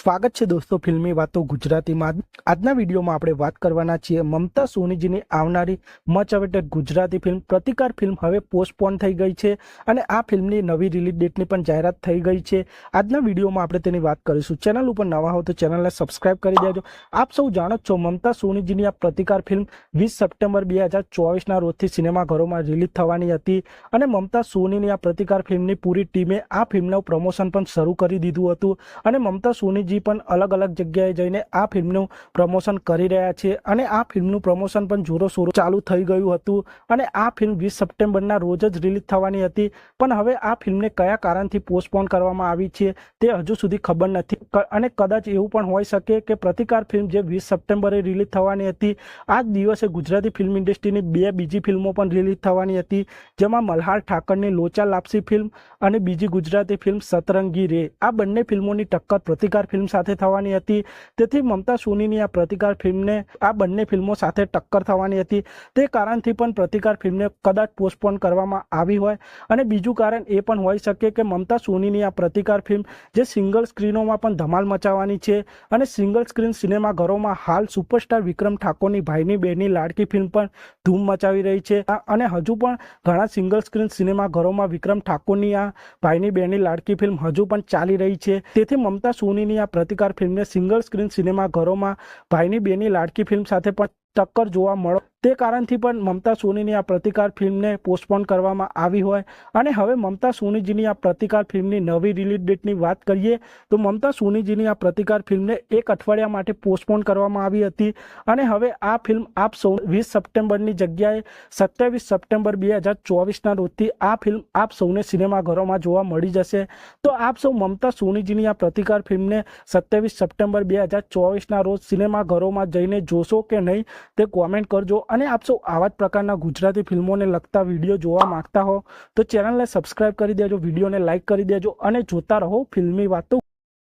સ્વાગત છે દોસ્તો ફિલ્મી વાતો ગુજરાતીમાં। આજના વિડીયોમાં આપણે વાત કરવાના છીએ મમતા સોનીજીની આવનારી મચ અવેટેડ ગુજરાતી ફિલ્મ પ્રતિકાર ફિલ્મ હવે પોસ્ટપોન થઈ ગઈ છે અને આ ફિલ્મની નવી રિલીઝ ડેટની પણ જાહેરાત થઈ ગઈ છે। આજના વિડીયોમાં આપણે તેની વાત કરીશું। ચેનલ ઉપર નવા હો તો ચેનલને સબસ્ક્રાઇબ કરી દેજો। આપ સૌ જાણો છો મમતા સોનીજીની આ પ્રતિકાર ફિલ્મ 20 સપ્ટેમ્બર 2024ના રોજથી સિનેમાઘરોમાં રિલીઝ થવાની હતી અને મમતા સોનીની આ પ્રતિકાર ફિલ્મની પૂરી ટીમે આ ફિલ્મનું પ્રમોશન પણ શરૂ કરી દીધું હતું અને મમતા સોનીજી પણ અલગ અલગ જગ્યાએ જઈને આ ફિલ્મનું પ્રમોશન કરી રહ્યા છે અને આ ફિલ્મનું પ્રમોશન પણ જોરોશોરો ચાલુ થઈ ગયું હતું અને આ ફિલ્મ 20 સપ્ટેમ્બરના રોજ જ રિલીઝ થવાની હતી પણ હવે આ ફિલ્મને કયા કારણથી પોસ્ટપોન કરવામાં આવી છે તે હજુ સુધી ખબર નથી અને કદાચ એવું પણ હોઈ શકે કે પ્રતિકાર ફિલ્મ જે 20 સપ્ટેમ્બરે રિલીઝ થવાની હતી આ જ દિવસે ગુજરાતી ફિલ્મ ઇન્ડસ્ટ્રીની બે બીજી ફિલ્મો પણ રિલીઝ થવાની હતી જેમાં મલ્હાર ઠાકરની લોચા લાપસી ફિલ્મ અને બીજી ગુજરાતી ફિલ્મ સતરંગી રે આ બંને ફિલ્મોની ટક્કર પ્રતિકાર ફિલ્મ સાથે થવાની હતી। તેથી મમતા સોનીની આ પ્રતિકાર ફિલ્મને આ બંને ફિલ્મો સાથે ટક્કર થવાની હતી તે કારણથી પણ પ્રતિકાર ફિલ્મને કદાચ પોસ્ટપોન કરવામાં આવી હોય અને બીજું કારણ એ પણ હોઈ શકે કે મમતા સોનીની આ પ્રતિકાર ફિલ્મ જે સિંગલ સ્ક્રીનોમાં પણ ધમાલ મચાવવાની છે અને સિંગલ સ્ક્રીન સિનેમાઘરોમાં હાલ સુપરસ્ટાર વિક્રમ ઠાકોરની ભાઈની બહેનની લાડકી ફિલ્મ પણ ધૂમ મચાવી રહી છે અને હજુ પણ ઘણા સિંગલ સ્ક્રીન સિનેમાઘરોમાં વિક્રમ ઠાકોરની આ ભાઈની બહેનની લાડકી ફિલ્મ હજુ પણ ચાલી રહી છે। તેથી મમતા સોનીની આ પ્રતિકાર ફિલ્મને સિંગલ સ્ક્રીન સિનેમાઘરોમાં ભાઈની બહેનની લાડકી ફિલ્મ સાથે પણ ટક્કર જોવા મળે તે કારણથી પણ મમતા સોનીની આ પ્રતિકાર ફિલ્મને પોસ્ટપોન કરવામાં આવી હોય અને હવે મમતા સોનીજીની આ પ્રતિકાર ફિલ્મની નવી રિલીઝ ડેટની વાત કરીએ તો મમતા સોનીજીની આ પ્રતિકાર ફિલ્મને એક અઠવાડિયા માટે પોસ્ટપોન કરવામાં આવી હતી અને હવે આ ફિલ્મ આપ સૌ 20 સપ્ટેમ્બરની જગ્યાએ 27 સપ્ટેમ્બર 2024ના રોજથી આ ફિલ્મ આપ સૌને સિનેમાઘરોમાં જોવા મળી જશે। તો આપ સૌ મમતા સોનીજીની આ પ્રતિકાર ફિલ્મને 27 સપ્ટેમ્બર 2024ના રોજ સિનેમાઘરોમાં જઈને જોશો કે નહીં તે કોમેન્ટ કરજો અને આપ સૌ આવા જ પ્રકારના ગુજરાતી ફિલ્મોને લગતા વિડીયો જોવા માંગતા હો તો ચેનલને સબસ્ક્રાઇબ કરી દેજો, વિડીયોને લાઇક કરી દેજો અને જોતા રહો ફિલ્મી વાતો।